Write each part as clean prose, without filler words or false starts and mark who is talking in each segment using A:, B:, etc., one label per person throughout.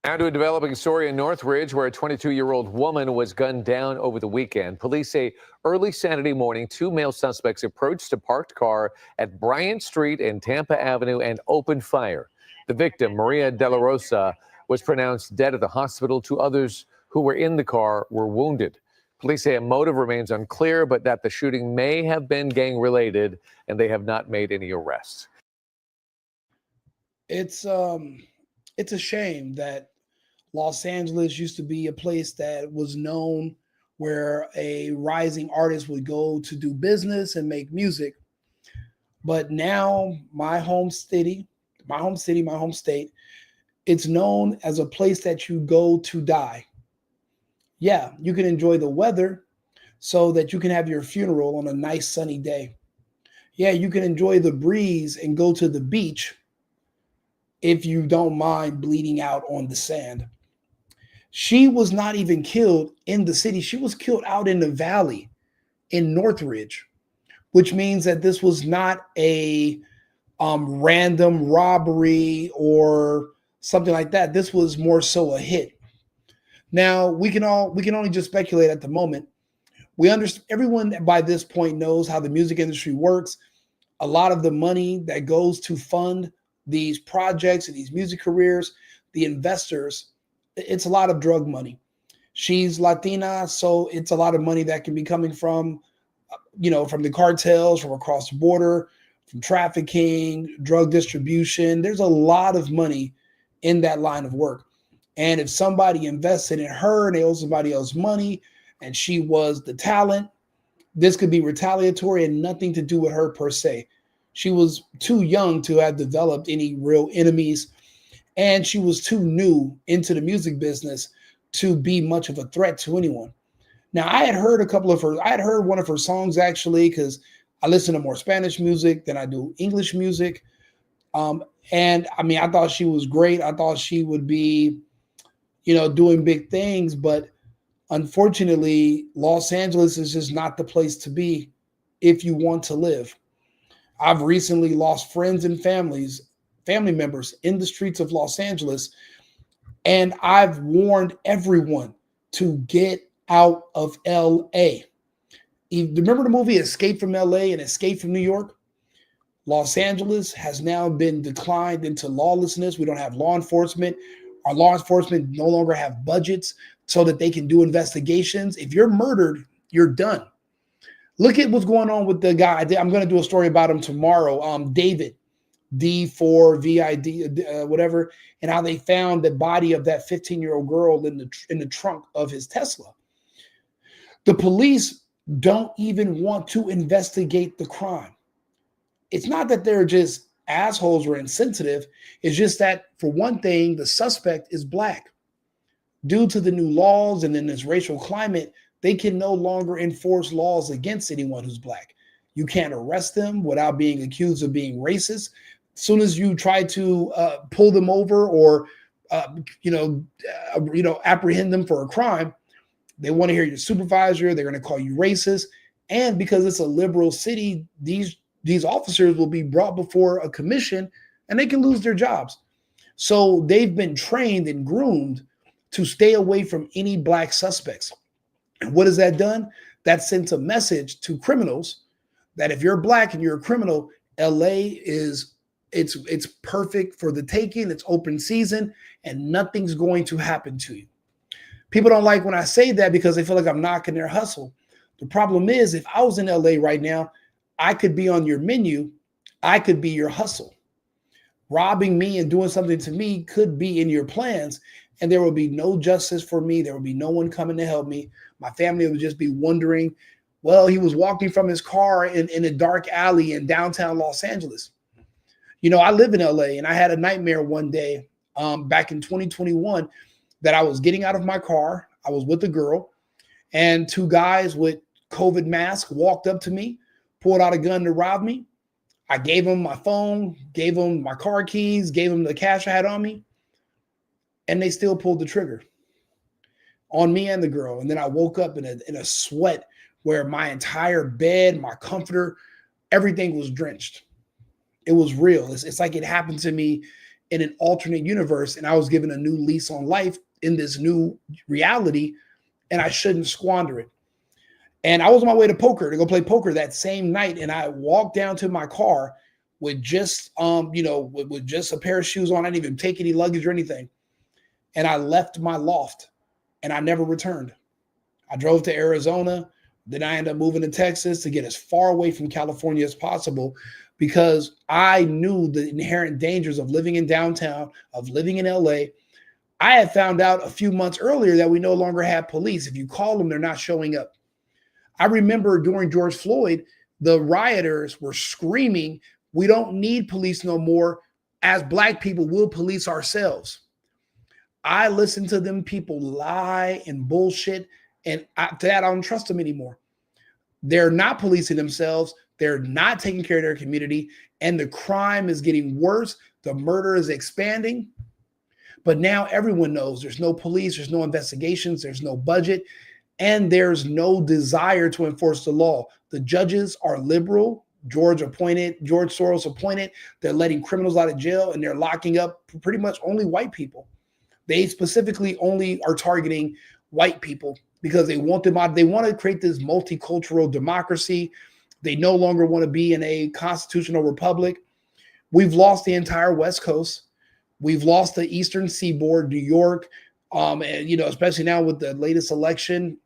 A: Now to a developing story in Northridge where a 22-year-old woman was gunned down over the weekend. Police say early Saturday morning, two male suspects approached a parked car at Bryant Street and Tampa Avenue and opened fire. The victim, Maria DeLarosa, was pronounced dead at the hospital. Two others who were in the car were wounded. Police say a motive remains unclear, but that the shooting may have been gang-related, and they have not made any arrests.
B: It's a shame that Los Angeles used to be a place that was known where a rising artist would go to do business and make music. But now my home state, it's known as a place that you go to die. Yeah, you can enjoy the weather so that you can have your funeral on a nice sunny day. Yeah, you can enjoy the breeze and go to the beach if you don't mind bleeding out on the sand. She was not even killed in the city. She was killed out in the valley in Northridge, which means that this was not a random robbery or something like that. This was more so a hit. Now we can only just speculate at the moment. We understand everyone by this point knows how the music industry works. A lot of the money that goes to fund these projects and these music careers, the investors, it's a lot of drug money. She's Latina, so it's a lot of money that can be coming from, from the cartels, from across the border, from trafficking, drug distribution. There's a lot of money in that line of work. And if somebody invested in her and they owe somebody else money and she was the talent, this could be retaliatory and nothing to do with her per se. She was too young to have developed any real enemies, and she was too new into the music business to be much of a threat to anyone. Now, I had heard one of her songs actually, because I listen to more Spanish music than I do English music. And I mean, I thought she was great. I thought she would be, doing big things, but unfortunately, Los Angeles is just not the place to be if you want to live. I've recently lost friends and family members in the streets of Los Angeles, and I've warned everyone to get out of LA. Remember the movie Escape from LA and Escape from New York? Los Angeles has now been declined into lawlessness. We don't have law enforcement. Our law enforcement no longer have budgets so that they can do investigations. If you're murdered, you're done. Look at what's going on with the guy. I'm going to do a story about him tomorrow. David, D4VID, whatever, and how they found the body of that 15-year-old girl in the trunk of his Tesla. The police don't even want to investigate the crime. It's not that they're just assholes or insensitive. It's just that, for one thing, the suspect is black. Due to the new laws and in this racial climate, they can no longer enforce laws against anyone who's black. You can't arrest them without being accused of being racist. As soon as you try to pull them over or apprehend them for a crime, they want to hear your supervisor. They're going to call you racist. And because it's a liberal city, these officers will be brought before a commission and they can lose their jobs. So they've been trained and groomed to stay away from any black suspects. And what has that done? That sends a message to criminals that if you're black and you're a criminal, LA it's perfect for the taking. It's open season and nothing's going to happen to you. People don't like when I say that because they feel like I'm knocking their hustle. The problem is, if I was in LA right now, I could be on your menu. I could be your hustle. Robbing me and doing something to me could be in your plans, and there will be no justice for me. There will be no one coming to help me. My family would just be wondering, well, he was walking from his car in a dark alley in downtown Los Angeles. I live in LA, and I had a nightmare one day back in 2021 that I was getting out of my car. I was with a girl, and two guys with COVID masks walked up to me, pulled out a gun to rob me. I gave them my phone, gave them my car keys, gave them the cash I had on me, and they still pulled the trigger on me and the girl. And then I woke up in a sweat where my entire bed, my comforter, everything was drenched. It was real. It's like it happened to me in an alternate universe, and I was given a new lease on life in this new reality, and I shouldn't squander it. And I was on my way to go play poker that same night, and I walked down to my car with just with just a pair of shoes on. I didn't even take any luggage or anything. And I left my loft and I never returned. I drove to Arizona. Then I ended up moving to Texas to get as far away from California as possible, because I knew the inherent dangers of living in downtown, of living in LA. I had found out a few months earlier that we no longer have police. If you call them, they're not showing up. I remember during George Floyd, the rioters were screaming, "We don't need police no more. As Black people, we'll police ourselves." I listened to them people lie and bullshit, and to that, I don't trust them anymore. They're not policing themselves. They're not taking care of their community, and the crime is getting worse. The murder is expanding. But now everyone knows there's no police, there's no investigations, there's no budget, and there's no desire to enforce the law. The judges are liberal. George Soros appointed. They're letting criminals out of jail, and they're locking up pretty much only white people. They specifically only are targeting white people because they want them out. They want to create this multicultural democracy. They no longer want to be in a constitutional republic. We've lost the entire West Coast. We've lost the Eastern Seaboard, New York, and especially now with the latest election,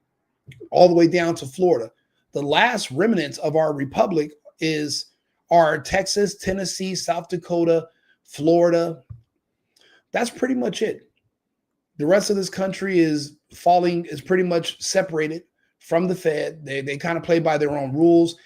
B: all the way down to Florida. The last remnants of our republic are Texas, Tennessee, South Dakota, Florida. That's pretty much it. The rest of this country is pretty much separated from the Fed. They kind of play by their own rules.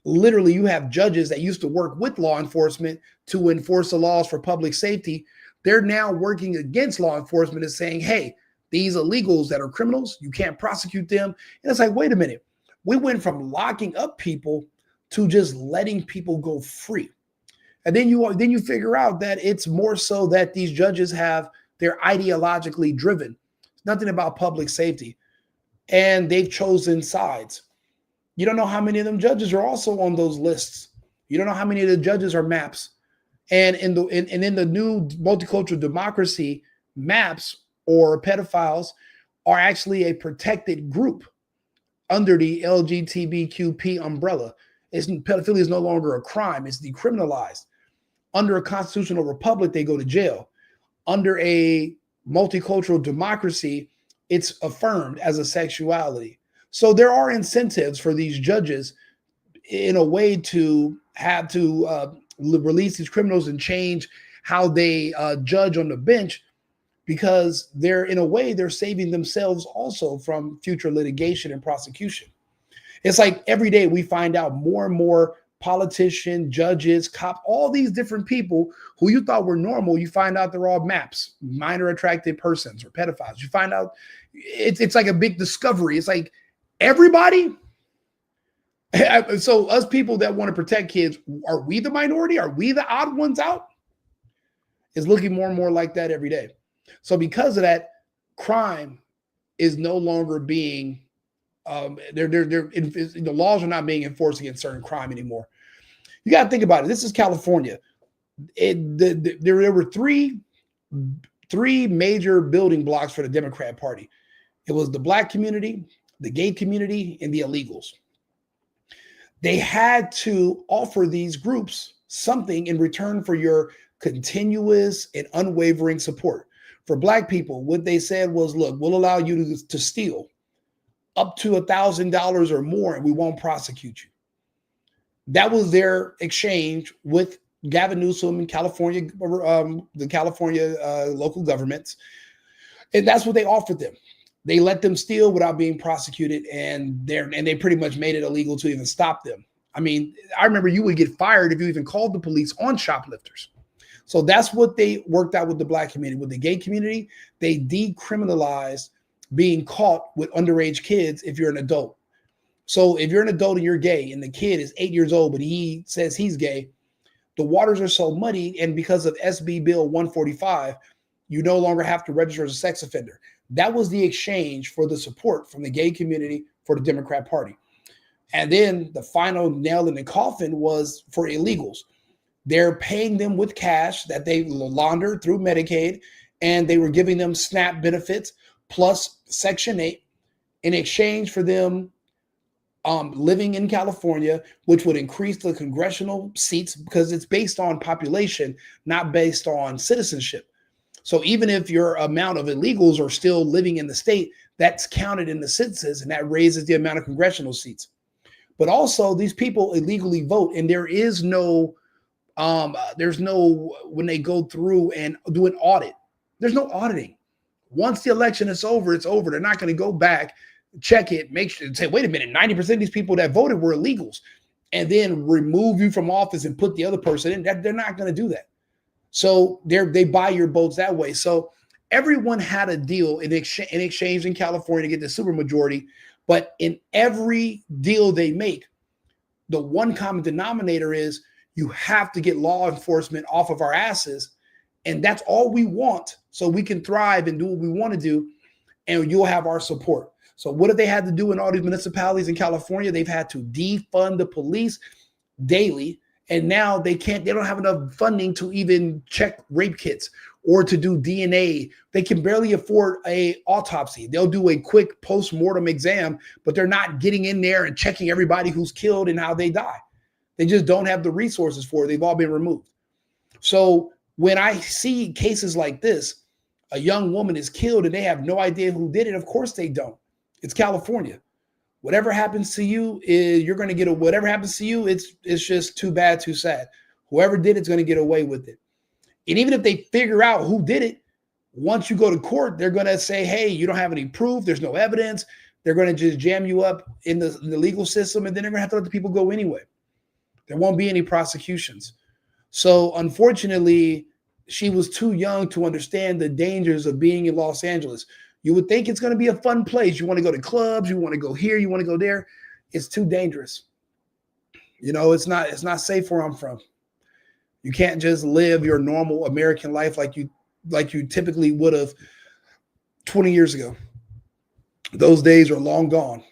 B: Literally, you have judges that used to work with law enforcement to enforce the laws for public safety. They're now working against law enforcement and saying, hey, these illegals that are criminals, you can't prosecute them. And it's like, wait a minute. We went from locking up people to just letting people go free. And then you figure out that it's more so that these judges they're ideologically driven. It's nothing about public safety. And they've chosen sides. You don't know how many of them judges are also on those lists. You don't know how many of the judges are MAPs. And in the new multicultural democracy, MAPs or pedophiles are actually a protected group under the LGBTQP umbrella. Pedophilia is no longer a crime. It's decriminalized. Under a constitutional republic, they go to jail. Under a multicultural democracy, it's affirmed as a sexuality. So there are incentives for these judges in a way to have to release these criminals and change how they judge on the bench, because they're saving themselves also from future litigation and prosecution. It's like every day we find out more and more politicians, judges, cops, all these different people who you thought were normal, you find out they're all MAPs, minor attracted persons or pedophiles. You find out it's like a big discovery. It's like everybody. So us people that want to protect kids, are we the minority? Are we the odd ones out? It's looking more and more like that every day. So because of that, crime is no longer being the laws are not being enforced against certain crime anymore. You got to think about it. This is California. There were three major building blocks for the Democrat Party. It was the Black community, the gay community, and the illegals. They had to offer these groups something in return for your continuous and unwavering support. For Black people, what they said was, look, we'll allow you to steal up to $1,000 or more, and we won't prosecute you. That was their exchange with Gavin Newsom in California, the California local governments. And that's what they offered them. They let them steal without being prosecuted, and they pretty much made it illegal to even stop them. I mean, I remember you would get fired if you even called the police on shoplifters. So that's what they worked out with the Black community. With the gay community, they decriminalized being caught with underage kids if you're an adult. So if you're an adult and you're gay and the kid is 8 years old, but he says he's gay, the waters are so muddy. And because of SB Bill 145, you no longer have to register as a sex offender. That was the exchange for the support from the gay community for the Democrat Party. And then the final nail in the coffin was for illegals. They're paying them with cash that they laundered through Medicaid, and they were giving them SNAP benefits plus Section 8 in exchange for them living in California, which would increase the congressional seats because it's based on population, not based on citizenship. So even if your amount of illegals are still living in the state, that's counted in the census, and that raises the amount of congressional seats. But also, these people illegally vote, and there's no when they go through and do an audit, there's no auditing. Once the election is over, it's over. They're not going to go back, check it, make sure, say, wait a minute, 90% of these people that voted were illegals, and then remove you from office and put the other person in. That they're not going to do that. So they buy your votes that way. So everyone had a deal in exchange in California to get the supermajority, but in every deal they make, the one common denominator is you have to get law enforcement off of our asses, and that's all we want, so we can thrive and do what we want to do, and you'll have our support. So what have they had to do in all these municipalities in California? They've had to defund the police daily, and now they don't have enough funding to even check rape kits or to do DNA. They can barely afford an autopsy. They'll do a quick post-mortem exam, but they're not getting in there and checking everybody who's killed and how they die. They just don't have the resources for it. They've all been removed. So when I see cases like this, a young woman is killed and they have no idea who did it. Of course they don't. It's California. Whatever happens to you, you're going to get whatever happens to you. It's just too bad, too sad. Whoever did it's going to get away with it. And even if they figure out who did it, once you go to court, they're going to say, hey, you don't have any proof. There's no evidence. They're going to just jam you up in the legal system, and then they're going to have to let the people go anyway. There won't be any prosecutions. So unfortunately, she was too young to understand the dangers of being in Los Angeles. You would think it's going to be a fun place. You want to go to clubs. You want to go here. You want to go there. It's too dangerous. You know, it's not safe where I'm from. You can't just live your normal American life like you typically would have 20 years ago. Those days are long gone.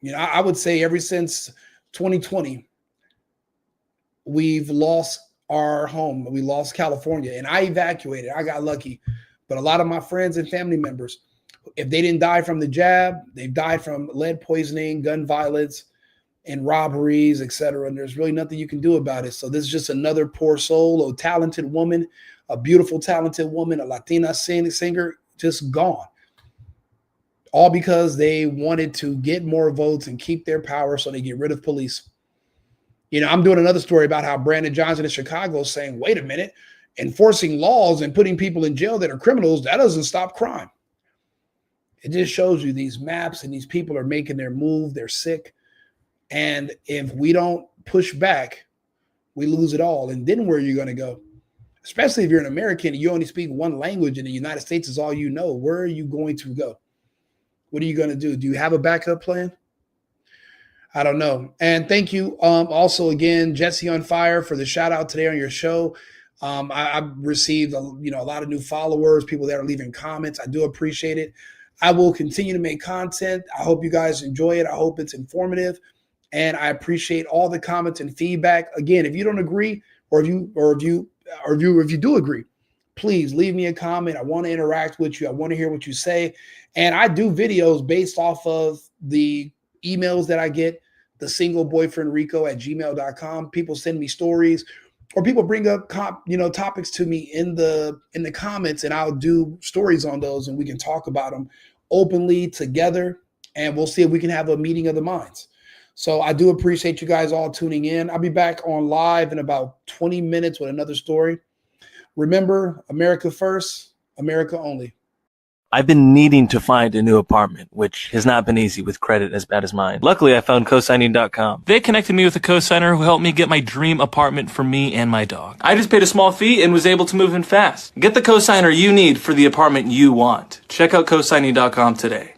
B: You know, I would say ever since 2020, we've lost our home. We lost California, and I evacuated. I got lucky. But a lot of my friends and family members, if they didn't die from the jab, they've died from lead poisoning, gun violence, and robberies, etc. And there's really nothing you can do about it. So this is just another poor soul, a talented woman, a beautiful, talented woman, a Latina singer, just gone. All because they wanted to get more votes and keep their power, so they get rid of police. You know, I'm doing another story about how Brandon Johnson in Chicago is saying, wait a minute, enforcing laws and putting people in jail that are criminals, that doesn't stop crime. It just shows you these maps, and these people are making their move. They're sick. And if we don't push back, we lose it all. And then where are you going to go? Especially if you're an American and you only speak one language and the United States is all you know. Where are you going to go? What are you going to do? Do you have a backup plan? I don't know. And thank you also again, Jesse on Fire, for the shout out today on your show. I've received a lot of new followers, people that are leaving comments. I do appreciate it. I will continue to make content. I hope you guys enjoy it. I hope it's informative. And I appreciate all the comments and feedback. Again, if you don't agree, or if you do agree, please leave me a comment. I want to interact with you. I want to hear what you say. And I do videos based off of the emails that I get, the singleboyfriendrico@gmail.com. People send me stories, or people bring up topics to me in the comments, and I'll do stories on those, and we can talk about them openly together, and we'll see if we can have a meeting of the minds. So I do appreciate you guys all tuning in. I'll be back on live in about 20 minutes with another story. Remember, America first, America only.
C: I've been needing to find a new apartment, which has not been easy with credit as bad as mine. Luckily, I found cosigning.com. They connected me with a cosigner who helped me get my dream apartment for me and my dog. I just paid a small fee and was able to move in fast. Get the cosigner you need for the apartment you want. Check out cosigning.com today.